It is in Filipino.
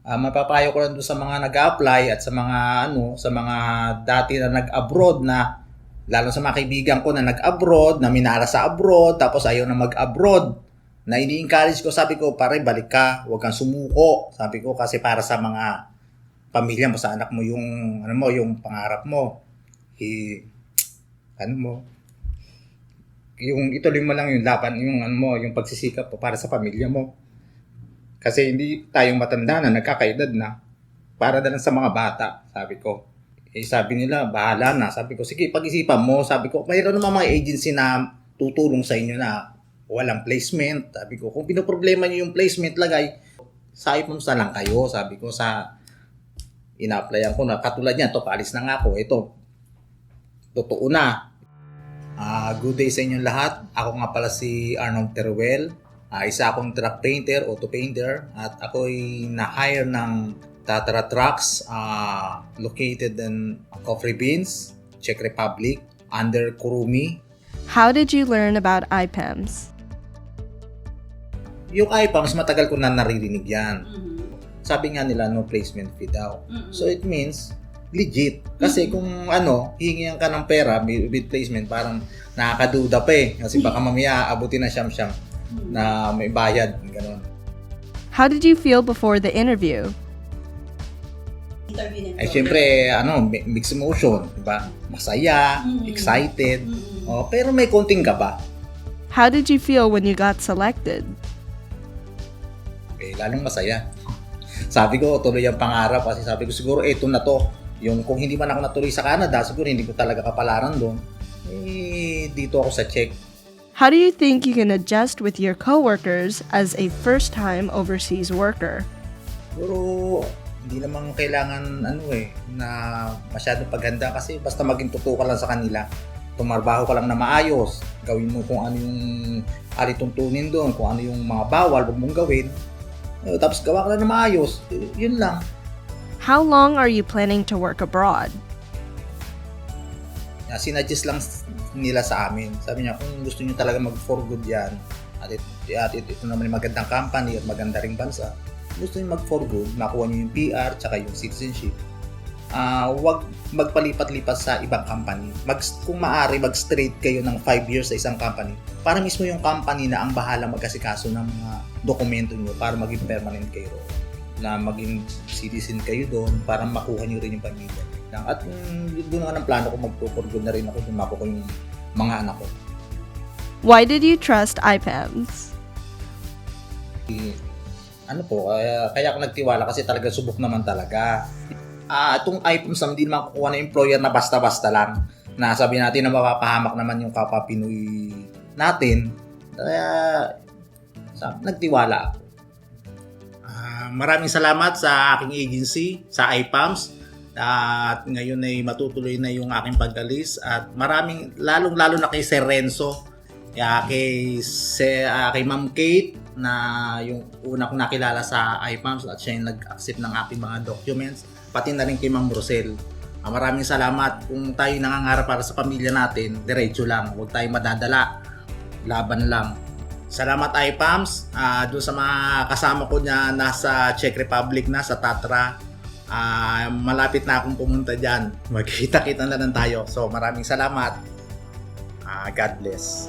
Mapapayo ko lang doon sa mga nag-a-apply at sa mga sa mga dati na nag-abroad na lalo sa mga kaibigan ko na nag-abroad, na minara sa abroad, tapos ayaw na mag-abroad. Na ini-encourage ko, sabi ko, pare, balik ka, huwag kang sumuko. Sabi ko, kasi para sa mga pamilya mo, sa anak mo, yung, yung pangarap mo. Yung ituloy mo lang yung laban, yung yung pagsisikap para sa pamilya mo. Kasi hindi tayong matanda na nagkakaedad na. Para na lang sa mga bata, sabi ko. Sabi nila, bahala na. Sabi ko, sige, pag-isipan mo. Sabi ko, mayroon naman mga agency na tutulong sa inyo na walang placement. Sabi ko, kung pinoproblema nyo yung placement, lagay, sa iPhones na lang kayo. Sabi ko, sa ina-applyan ko na, katulad niyan, to paalis na nga ako. Ito, totoo na. Good day sa inyong lahat. Ako nga pala si Arnold Teruel. Isa akong truck painter, auto painter. At ako'y na-hire ng Tatra Trucks located in Coffee Beans, Czech Republic, under Kurumi. How did you learn about IPEMS? Yung IPAMS, matagal ko na naririnig yan. Sabi nga nila, no placement fee daw. So it means, legit. Kasi kung hihingihan ka ng pera with placement, parang nakakaduda pa eh. Kasi baka mamaya abutin na siyam-siyam na may bayad. Ganun. How did you feel before the interview? Siyempre, mixed emotion. Diba? Masaya, excited. Pero may konting kaba. How did you feel when you got selected? Lalong masaya. Sabi ko, tuloy ang pangarap kasi sabi ko siguro ito na to. Yung kung hindi man ako natuloy sa Canada, siguro hindi ko talaga kapalaran doon. Dito ako sa Czech. How do you think you can adjust with your coworkers as a first-time overseas worker? Siguro, hindi naman kailangan na masyadong paghanda kasi basta maging totoo ka lang sa kanila. Tumarbaho ka lang na maayos. Gawin mo kung ano yung alituntunin doon, kung ano yung mga bawal, huwag mong gawin. Tapos gawa ka lang na maayos. Yun lang. How long are you planning to work abroad? Sinadjust lang nila sa amin. Sabi niya, kung gusto niyo talaga mag-for good yan, at ito naman yung magandang company at maganda ring bansa, gusto niyo mag-for good, makuha niyo yung PR tsaka yung citizenship, huwag magpalipat-lipat sa ibang company. Kung maaari, mag-straight kayo ng 5 years sa isang company para mismo yung company na ang bahala mag-asikaso ng mga dokumento niyo para maging permanent kayo, na maging citizen kayo doon para makuha niyo rin yung pamilya. At doon nga ng plano ko, magpo-for-good na rin ako, doon makuha yung mga anak ko. Why did you trust IPEMS? Kaya ako nagtiwala kasi talaga subok naman talaga. Itong IPEMS hindi naman kukuha ng employer na basta-basta lang. Na sabi natin na mapapahamak naman yung kapwa Pinoy natin. Kaya nagtiwala ako. Maraming salamat sa aking agency, sa IPAMS. At ngayon ay matutuloy na yung aking pag-alis. At lalong-lalo na kay Sir Renzo, kay Ma'am Kate, na yung una kong nakilala sa IPAMS at siya yung nag-accept ng aking mga documents. Pati na rin kay Ma'am Rosel. Maraming salamat. Kung tayo nangangarap para sa pamilya natin, diretso lang. Huwag tayo madadala. Laban lang. Salamat IPAMS. Doon sa mga kasama ko na nasa Czech Republic na, sa Tatra. Malapit na akong pumunta dyan. Magkita-kita na lang tayo. So maraming salamat. God bless.